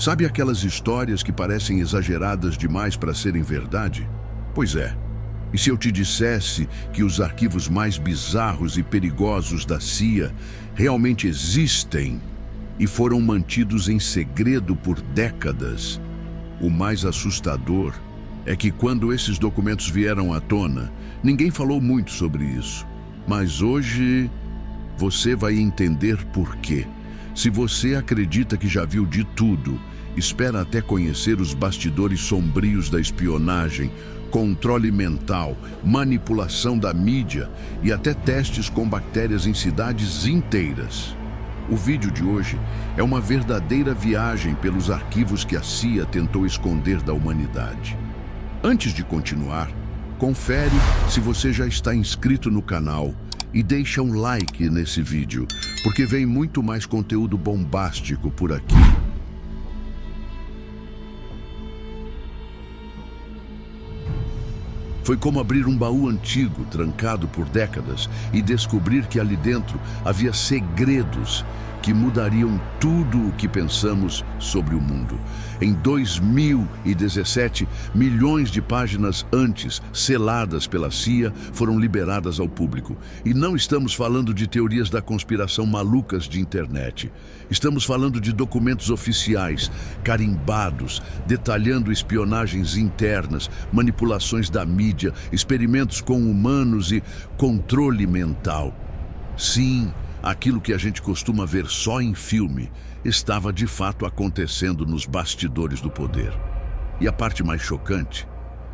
Sabe aquelas histórias que parecem exageradas demais para serem verdade? Pois é. E se eu te dissesse que os arquivos mais bizarros e perigosos da CIA realmente existem e foram mantidos em segredo por décadas? O mais assustador é que quando esses documentos vieram à tona, ninguém falou muito sobre isso. Mas hoje você vai entender por quê. Se você acredita que já viu de tudo, espera até conhecer os bastidores sombrios da espionagem, controle mental, manipulação da mídia e até testes com bactérias em cidades inteiras. O vídeo de hoje é uma verdadeira viagem pelos arquivos que a CIA tentou esconder da humanidade. Antes de continuar, confere se você já está inscrito no canal e deixa um like nesse vídeo, porque vem muito mais conteúdo bombástico por aqui. Foi como abrir um baú antigo, trancado por décadas, e descobrir que ali dentro havia segredos que mudariam tudo o que pensamos sobre o mundo. Em 2017, milhões de páginas antes, seladas pela CIA, foram liberadas ao público. E não estamos falando de teorias da conspiração malucas de internet. Estamos falando de documentos oficiais, carimbados, detalhando espionagens internas, manipulações da mídia, experimentos com humanos e controle mental. Sim, aquilo que a gente costuma ver só em filme estava de fato acontecendo nos bastidores do poder. E a parte mais chocante,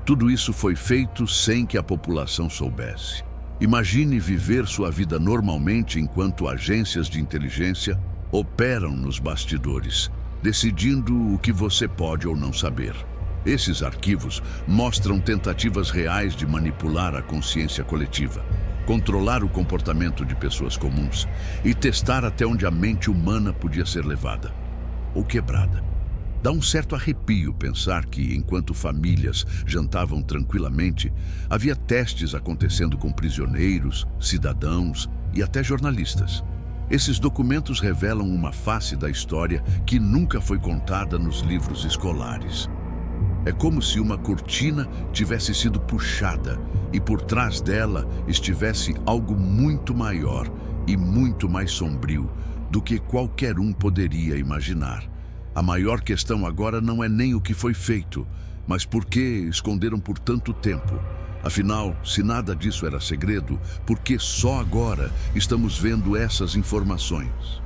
tudo isso foi feito sem que a população soubesse. Imagine viver sua vida normalmente enquanto agências de inteligência operam nos bastidores, decidindo o que você pode ou não saber. Esses arquivos mostram tentativas reais de manipular a consciência coletiva, controlar o comportamento de pessoas comuns e testar até onde a mente humana podia ser levada ou quebrada. Dá um certo arrepio pensar que, enquanto famílias jantavam tranquilamente, havia testes acontecendo com prisioneiros, cidadãos e até jornalistas. Esses documentos revelam uma face da história que nunca foi contada nos livros escolares. É como se uma cortina tivesse sido puxada e por trás dela estivesse algo muito maior e muito mais sombrio do que qualquer um poderia imaginar. A maior questão agora não é nem o que foi feito, mas por que esconderam por tanto tempo. Afinal, se nada disso era segredo, por que só agora estamos vendo essas informações?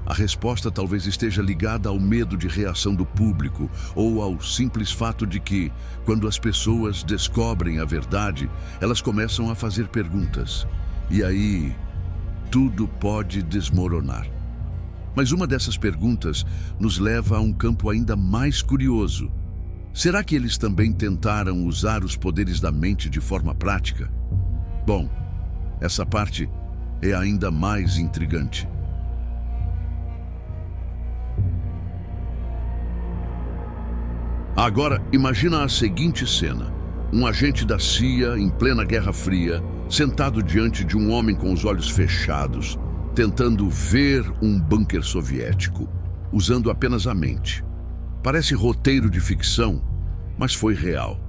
A resposta talvez esteja ligada ao medo de reação do público ou ao simples fato de que, quando as pessoas descobrem a verdade, elas começam a fazer perguntas. E aí, tudo pode desmoronar. Mas uma dessas perguntas nos leva a um campo ainda mais curioso. Será que eles também tentaram usar os poderes da mente de forma prática? Bom, essa parte é ainda mais intrigante. Agora, imagina a seguinte cena. Um agente da CIA, em plena Guerra Fria, sentado diante de um homem com os olhos fechados, tentando ver um bunker soviético, usando apenas a mente. Parece roteiro de ficção, mas foi real.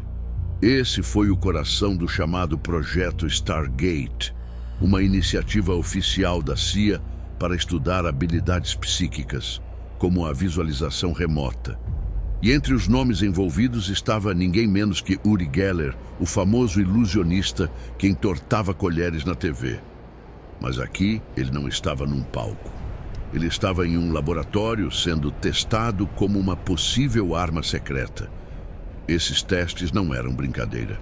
Esse foi o coração do chamado Projeto Stargate, uma iniciativa oficial da CIA para estudar habilidades psíquicas, como a visualização remota. E entre os nomes envolvidos estava ninguém menos que Uri Geller, o famoso ilusionista que entortava colheres na TV. Mas aqui ele não estava num palco. Ele estava em um laboratório sendo testado como uma possível arma secreta. Esses testes não eram brincadeira.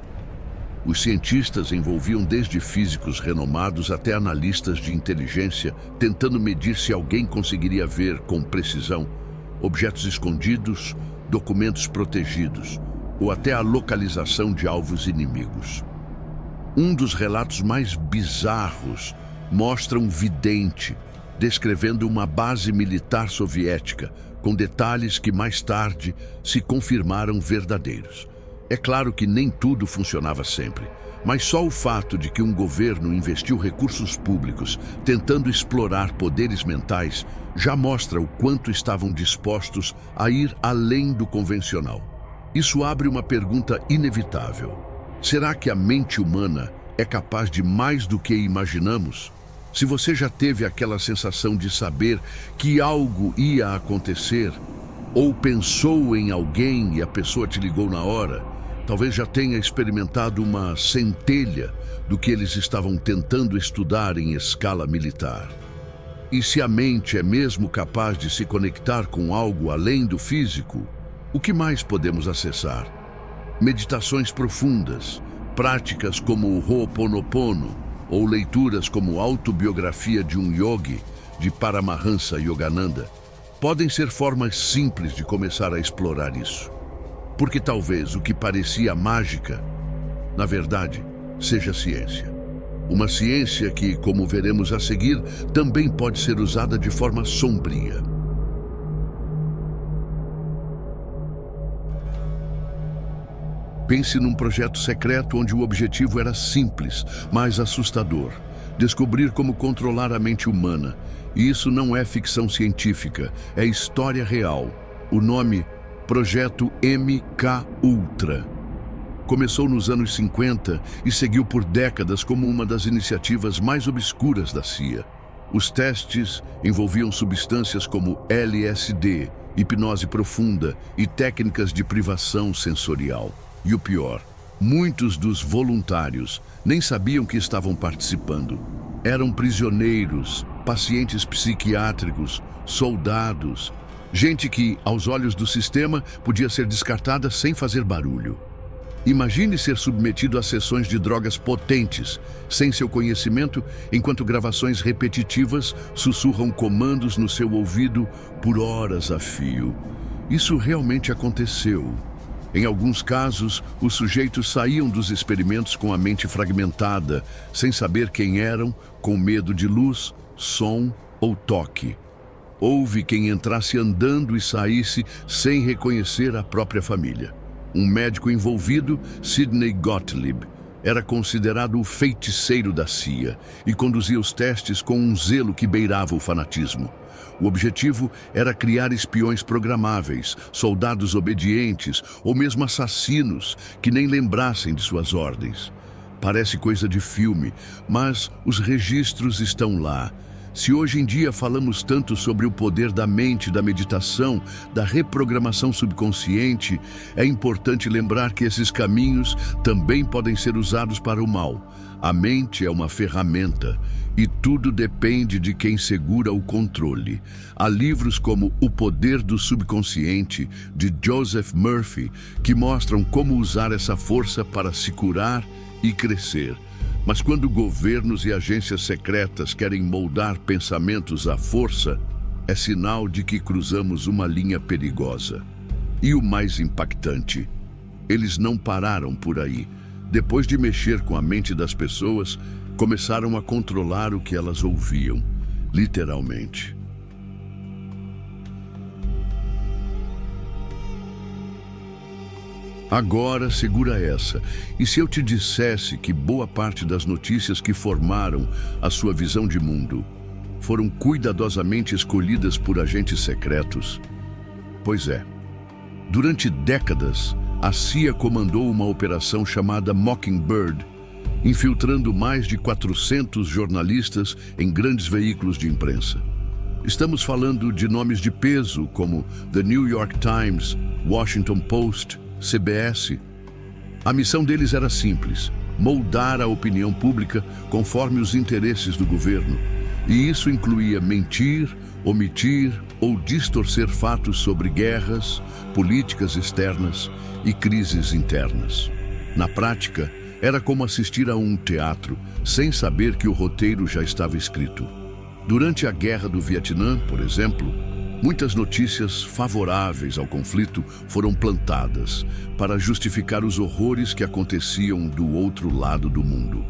Os cientistas envolviam desde físicos renomados até analistas de inteligência, tentando medir se alguém conseguiria ver com precisão objetos escondidos, documentos protegidos ou até a localização de alvos inimigos. Um dos relatos mais bizarros mostra um vidente descrevendo uma base militar soviética com detalhes que mais tarde se confirmaram verdadeiros. É claro que nem tudo funcionava sempre, mas só o fato de que um governo investiu recursos públicos tentando explorar poderes mentais já mostra o quanto estavam dispostos a ir além do convencional. Isso abre uma pergunta inevitável. Será que a mente humana é capaz de mais do que imaginamos? Se você já teve aquela sensação de saber que algo ia acontecer, ou pensou em alguém e a pessoa te ligou na hora, talvez já tenha experimentado uma centelha do que eles estavam tentando estudar em escala militar. E se a mente é mesmo capaz de se conectar com algo além do físico, o que mais podemos acessar? Meditações profundas, práticas como o Ho'oponopono, ou leituras como Autobiografia de um Yogi, de Paramahansa Yogananda, podem ser formas simples de começar a explorar isso. Porque talvez o que parecia mágica, na verdade, seja ciência. Uma ciência que, como veremos a seguir, também pode ser usada de forma sombria. Pense num projeto secreto onde o objetivo era simples, mas assustador. Descobrir como controlar a mente humana. E isso não é ficção científica, é história real. O nome Projeto MK Ultra. Começou nos anos 50 e seguiu por décadas como uma das iniciativas mais obscuras da CIA. Os testes envolviam substâncias como LSD, hipnose profunda e técnicas de privação sensorial. E o pior, muitos dos voluntários nem sabiam que estavam participando. Eram prisioneiros, pacientes psiquiátricos, soldados, gente que, aos olhos do sistema, podia ser descartada sem fazer barulho. Imagine ser submetido a sessões de drogas potentes, sem seu conhecimento, enquanto gravações repetitivas sussurram comandos no seu ouvido por horas a fio. Isso realmente aconteceu. Em alguns casos, os sujeitos saíam dos experimentos com a mente fragmentada, sem saber quem eram, com medo de luz, som ou toque. Houve quem entrasse andando e saísse sem reconhecer a própria família. Um médico envolvido, Sidney Gottlieb, era considerado o feiticeiro da CIA e conduzia os testes com um zelo que beirava o fanatismo. O objetivo era criar espiões programáveis, soldados obedientes ou mesmo assassinos que nem lembrassem de suas ordens. Parece coisa de filme, mas os registros estão lá. Se hoje em dia falamos tanto sobre o poder da mente, da meditação, da reprogramação subconsciente, é importante lembrar que esses caminhos também podem ser usados para o mal. A mente é uma ferramenta e tudo depende de quem segura o controle. Há livros como O Poder do Subconsciente, de Joseph Murphy, que mostram como usar essa força para se curar e crescer. Mas quando governos e agências secretas querem moldar pensamentos à força, é sinal de que cruzamos uma linha perigosa. E o mais impactante, eles não pararam por aí. Depois de mexer com a mente das pessoas, começaram a controlar o que elas ouviam, literalmente. Agora, segura essa. E se eu te dissesse que boa parte das notícias que formaram a sua visão de mundo foram cuidadosamente escolhidas por agentes secretos? Pois é. Durante décadas, a CIA comandou uma operação chamada Mockingbird, infiltrando mais de 400 jornalistas em grandes veículos de imprensa. Estamos falando de nomes de peso como The New York Times, Washington Post, CBS. A missão deles era simples: moldar a opinião pública conforme os interesses do governo. E isso incluía mentir, omitir ou distorcer fatos sobre guerras, políticas externas e crises internas. Na prática, era como assistir a um teatro, sem saber que o roteiro já estava escrito. Durante a Guerra do Vietnã, por exemplo, muitas notícias favoráveis ao conflito foram plantadas para justificar os horrores que aconteciam do outro lado do mundo.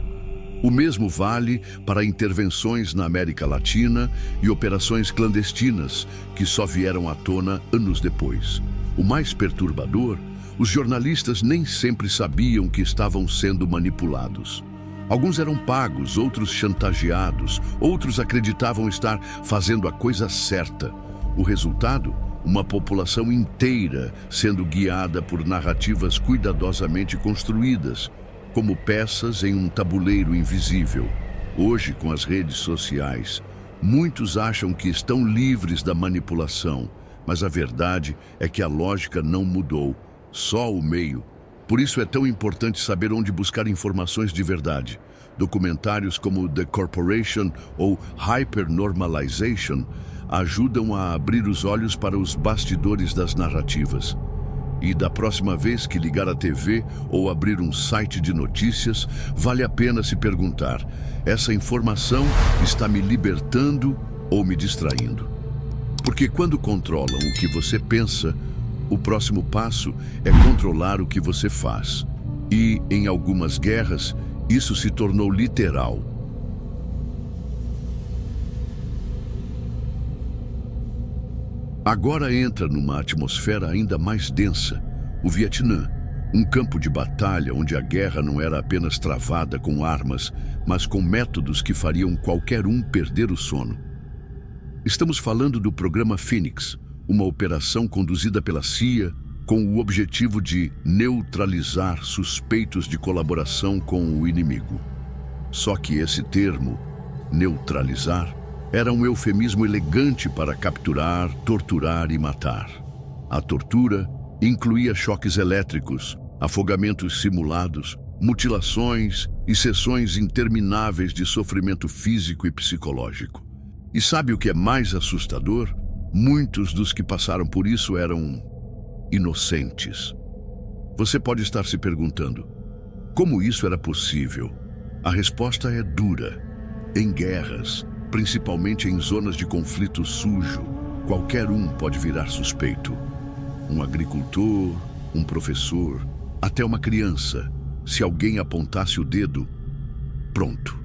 O mesmo vale para intervenções na América Latina e operações clandestinas que só vieram à tona anos depois. O mais perturbador, Os jornalistas nem sempre sabiam que estavam sendo manipulados. Alguns eram pagos, outros chantageados, outros acreditavam estar fazendo a coisa certa. O resultado? Uma população inteira sendo guiada por narrativas cuidadosamente construídas, como peças em um tabuleiro invisível. Hoje, com as redes sociais, muitos acham que estão livres da manipulação, mas a verdade é que a lógica não mudou, só o meio. Por isso é tão importante saber onde buscar informações de verdade. Documentários como The Corporation ou Hypernormalization ajudam a abrir os olhos para os bastidores das narrativas. E da próxima vez que ligar a TV ou abrir um site de notícias, vale a pena se perguntar: essa informação está me libertando ou me distraindo? Porque quando controlam o que você pensa, o próximo passo é controlar o que você faz. E, em algumas guerras, isso se tornou literal. Agora entra numa atmosfera ainda mais densa. O Vietnã, um campo de batalha onde a guerra não era apenas travada com armas, mas com métodos que fariam qualquer um perder o sono. Estamos falando do programa Fênix, uma operação conduzida pela CIA com o objetivo de neutralizar suspeitos de colaboração com o inimigo. Só que esse termo, neutralizar, era um eufemismo elegante para capturar, torturar e matar. A tortura incluía choques elétricos, afogamentos simulados, mutilações e sessões intermináveis de sofrimento físico e psicológico. E sabe o que é mais assustador? Muitos dos que passaram por isso eram inocentes. Você pode estar se perguntando: como isso era possível? A resposta é dura. Em guerras, principalmente em zonas de conflito sujo, qualquer um pode virar suspeito. Um agricultor, um professor, até uma criança. Se alguém apontasse o dedo, pronto.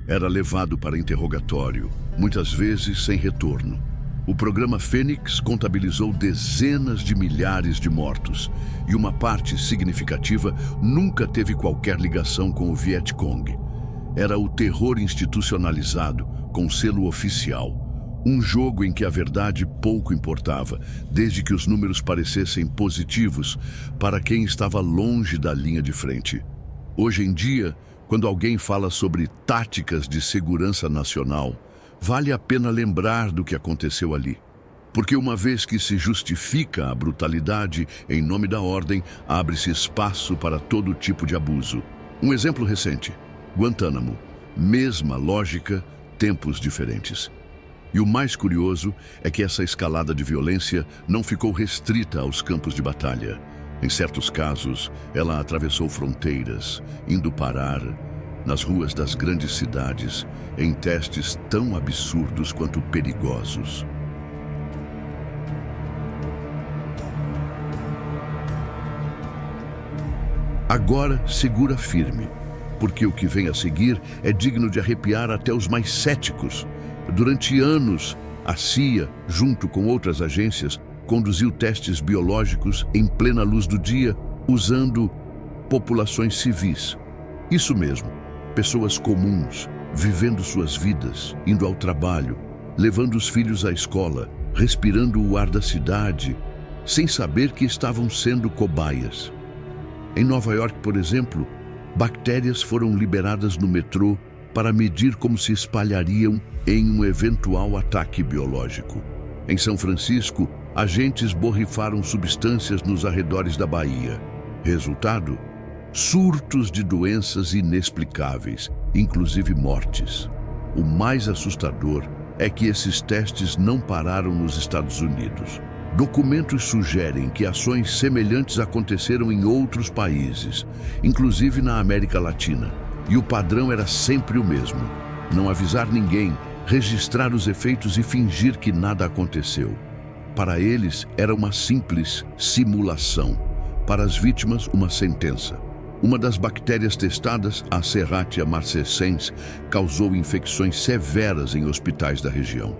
Era levado para interrogatório, muitas vezes sem retorno. O programa Fênix contabilizou dezenas de milhares de mortos, e uma parte significativa nunca teve qualquer ligação com o Vietcong. Era o terror institucionalizado, com selo oficial. Um jogo em que a verdade pouco importava, desde que os números parecessem positivos para quem estava longe da linha de frente. Hoje em dia, quando alguém fala sobre táticas de segurança nacional, vale a pena lembrar do que aconteceu ali. Porque uma vez que se justifica a brutalidade em nome da ordem, abre-se espaço para todo tipo de abuso. Um exemplo recente: Guantánamo. Mesma lógica, tempos diferentes. E o mais curioso é que essa escalada de violência não ficou restrita aos campos de batalha. Em certos casos, ela atravessou fronteiras, indo parar nas ruas das grandes cidades, em testes tão absurdos quanto perigosos. Agora, segura firme, porque o que vem a seguir é digno de arrepiar até os mais céticos. Durante anos, a CIA, junto com outras agências, conduziu testes biológicos em plena luz do dia, usando populações civis. Isso mesmo, pessoas comuns, vivendo suas vidas, indo ao trabalho, levando os filhos à escola, respirando o ar da cidade, sem saber que estavam sendo cobaias. Em Nova York, por exemplo, bactérias foram liberadas no metrô para medir como se espalhariam em um eventual ataque biológico. Em São Francisco, agentes borrifaram substâncias nos arredores da Bahia. Resultado? Surtos de doenças inexplicáveis, inclusive mortes. O mais assustador é que esses testes não pararam nos Estados Unidos. Documentos sugerem que ações semelhantes aconteceram em outros países, inclusive na América Latina. E o padrão era sempre o mesmo: não avisar ninguém, registrar os efeitos e fingir que nada aconteceu. Para eles, era uma simples simulação. Para as vítimas, uma sentença. Uma das bactérias testadas, a Serratia marcescens, causou infecções severas em hospitais da região.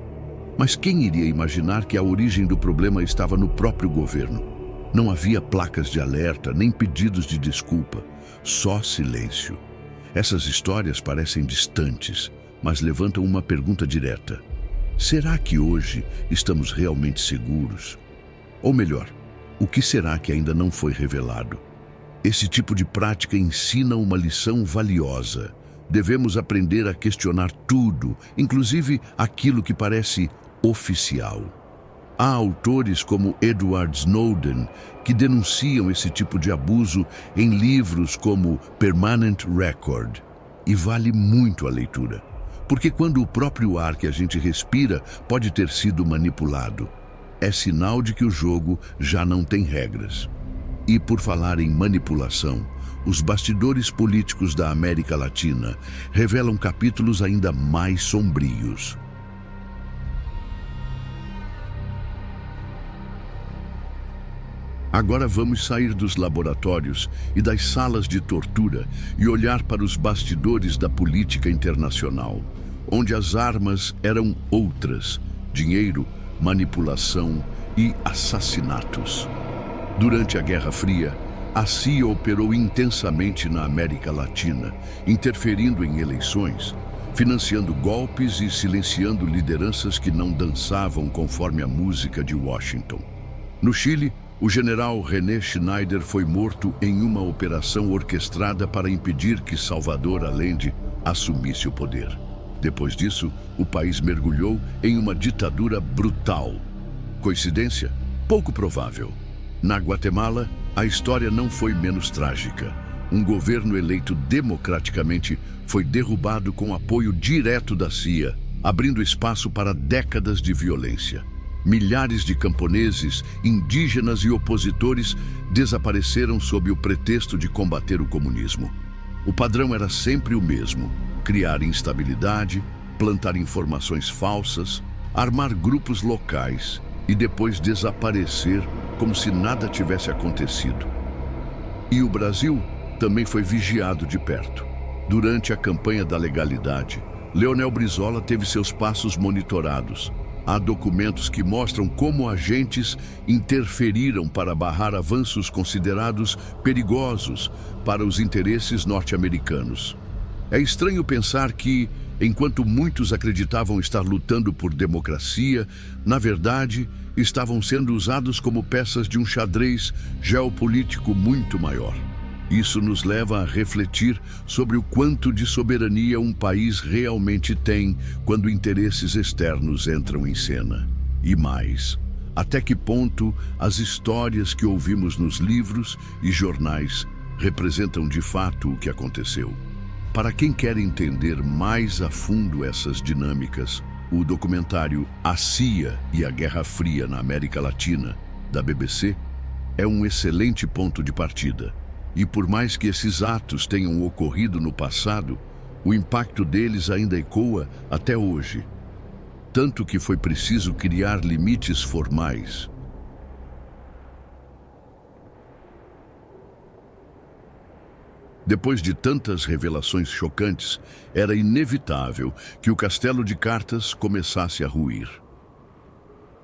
Mas quem iria imaginar que a origem do problema estava no próprio governo? Não havia placas de alerta, nem pedidos de desculpa, só silêncio. Essas histórias parecem distantes, mas levantam uma pergunta direta. Será que hoje estamos realmente seguros? Ou melhor, o que será que ainda não foi revelado? Esse tipo de prática ensina uma lição valiosa. Devemos aprender a questionar tudo, inclusive aquilo que parece oficial. Há autores como Edward Snowden que denunciam esse tipo de abuso em livros como Permanent Record. E vale muito a leitura, porque quando o próprio ar que a gente respira pode ter sido manipulado, é sinal de que o jogo já não tem regras. E por falar em manipulação, os bastidores políticos da América Latina revelam capítulos ainda mais sombrios. Agora vamos sair dos laboratórios e das salas de tortura e olhar para os bastidores da política internacional, onde as armas eram outras: dinheiro, manipulação e assassinatos. Durante a Guerra Fria, a CIA operou intensamente na América Latina, interferindo em eleições, financiando golpes e silenciando lideranças que não dançavam conforme a música de Washington. No Chile, o general René Schneider foi morto em uma operação orquestrada para impedir que Salvador Allende assumisse o poder. Depois disso, o país mergulhou em uma ditadura brutal. Coincidência? Pouco provável. Na Guatemala, a história não foi menos trágica. Um governo eleito democraticamente foi derrubado com apoio direto da CIA, abrindo espaço para décadas de violência. Milhares de camponeses, indígenas e opositores desapareceram sob o pretexto de combater o comunismo. O padrão era sempre o mesmo: criar instabilidade, plantar informações falsas, armar grupos locais e depois desaparecer como se nada tivesse acontecido. E o Brasil também foi vigiado de perto. Durante a campanha da legalidade, Leonel Brizola teve seus passos monitorados. Há documentos que mostram como agentes interferiram para barrar avanços considerados perigosos para os interesses norte-americanos. É estranho pensar que, enquanto muitos acreditavam estar lutando por democracia, na verdade, estavam sendo usados como peças de um xadrez geopolítico muito maior. Isso nos leva a refletir sobre o quanto de soberania um país realmente tem quando interesses externos entram em cena. E mais, até que ponto as histórias que ouvimos nos livros e jornais representam de fato o que aconteceu. Para quem quer entender mais a fundo essas dinâmicas, o documentário A CIA e a Guerra Fria na América Latina, da BBC, é um excelente ponto de partida. E por mais que esses atos tenham ocorrido no passado, o impacto deles ainda ecoa até hoje. Tanto que foi preciso criar limites formais. Depois de tantas revelações chocantes, era inevitável que o castelo de cartas começasse a ruir.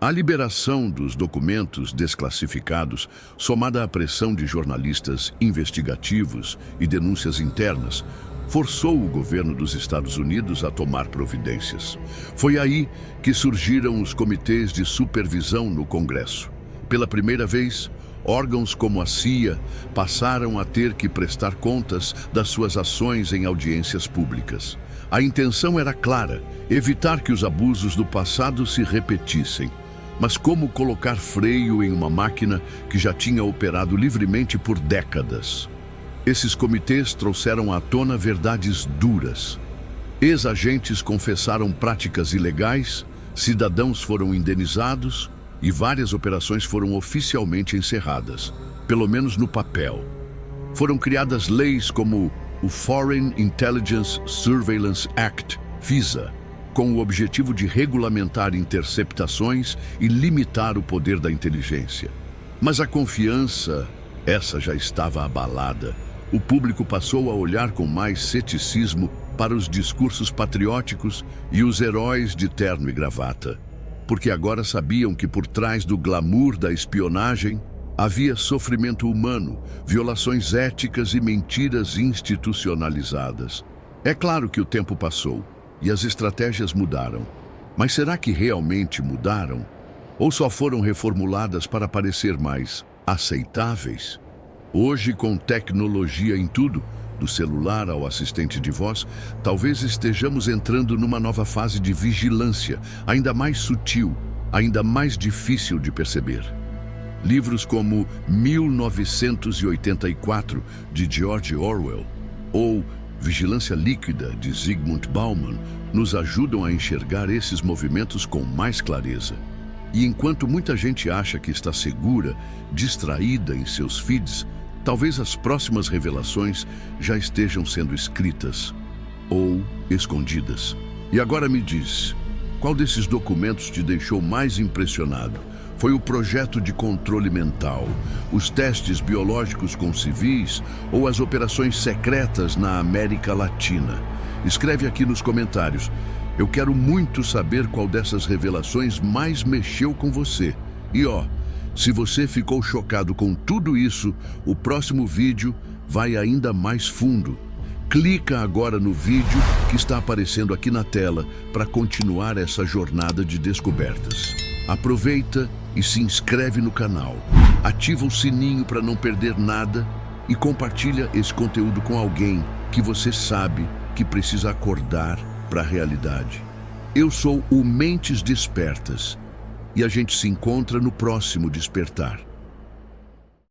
A liberação dos documentos desclassificados, somada à pressão de jornalistas investigativos e denúncias internas, forçou o governo dos Estados Unidos a tomar providências. Foi aí que surgiram os comitês de supervisão no Congresso. Pela primeira vez, órgãos como a CIA passaram a ter que prestar contas das suas ações em audiências públicas. A intenção era clara: evitar que os abusos do passado se repetissem. Mas como colocar freio em uma máquina que já tinha operado livremente por décadas? Esses comitês trouxeram à tona verdades duras. Ex-agentes confessaram práticas ilegais, cidadãos foram indenizados e várias operações foram oficialmente encerradas, pelo menos no papel. Foram criadas leis como o Foreign Intelligence Surveillance Act, FISA, com o objetivo de regulamentar interceptações e limitar o poder da inteligência. Mas a confiança, essa já estava abalada. O público passou a olhar com mais ceticismo para os discursos patrióticos e os heróis de terno e gravata, porque agora sabiam que por trás do glamour da espionagem Havia sofrimento humano, violações éticas e mentiras institucionalizadas. É claro que o tempo passou e as estratégias mudaram. Mas será que realmente mudaram? Ou só foram reformuladas para parecer mais aceitáveis? Hoje, com tecnologia em tudo, do celular ao assistente de voz, talvez estejamos entrando numa nova fase de vigilância, ainda mais sutil, ainda mais difícil de perceber. Livros como 1984, de George Orwell, ou Vigilância Líquida, de Zygmunt Bauman, nos ajudam a enxergar esses movimentos com mais clareza. E enquanto muita gente acha que está segura, distraída em seus feeds, talvez as próximas revelações já estejam sendo escritas ou escondidas. E agora me diz, qual desses documentos te deixou mais impressionado? Foi o projeto de controle mental, os testes biológicos com civis ou as operações secretas na América Latina? Escreve aqui nos comentários. Eu quero muito saber qual dessas revelações mais mexeu com você. E se você ficou chocado com tudo isso, o próximo vídeo vai ainda mais fundo. Clica agora no vídeo que está aparecendo aqui na tela para continuar essa jornada de descobertas. Aproveita e se inscreve no canal. Ativa o sininho para não perder nada e compartilha esse conteúdo com alguém que você sabe que precisa acordar para a realidade. Eu sou o Mentes Despertas e a gente se encontra no próximo Despertar.